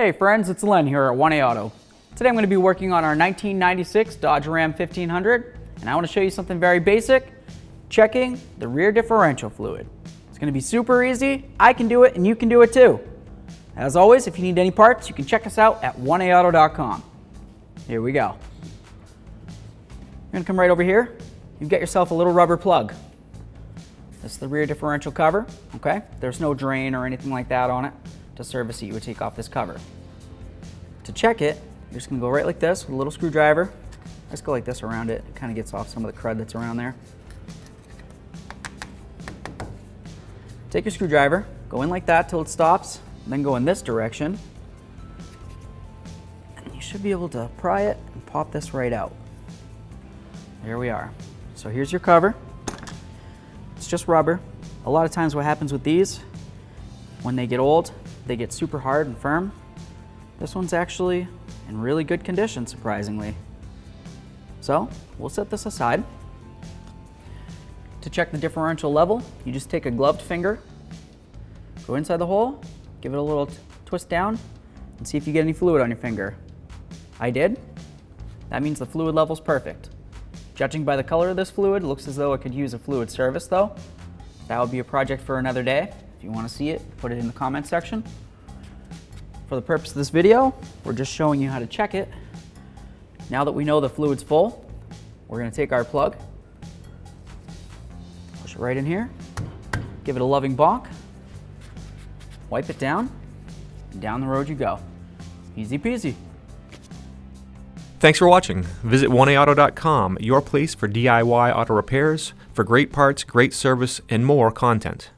Hey friends, it's Len here at 1A Auto. Today I'm going to be working on our 1996 Dodge Ram 1500, and I want to show you something very basic, checking the rear differential fluid. It's going to be super easy. I can do it and you can do it too. As always, if you need any parts, you can check us out at 1aauto.com. Here we go. You're going to come right over here. You get yourself a little rubber plug. This is the rear differential cover, okay? There's no drain or anything like that on it. To service it, you would take off this cover. To check it, you're just gonna go right like this with a little screwdriver. Just go like this around it. It kind of gets off some of the crud that's around there. Take your screwdriver, go in like that till it stops, then go in this direction. And you should be able to pry it and pop this right out. There we are. So here's your cover. It's just rubber. A lot of times what happens with these, when they get old, they get super hard and firm. This one's actually in really good condition, surprisingly. So we'll set this aside. To check the differential level, you just take a gloved finger, go inside the hole, give it a little twist down, and see if you get any fluid on your finger. I did. That means the fluid level's perfect. Judging by the color of this fluid, it looks as though it could use a fluid service though. That would be a project for another day. If you want to see it, put it in the comment section. For the purpose of this video, we're just showing you how to check it. Now that we know the fluid's full, we're going to take our plug, push it right in here, give it a loving bonk, wipe it down, and down the road you go. Easy peasy. Thanks for watching. Visit 1aauto.com, your place for DIY auto repairs, for great parts, great service, and more content.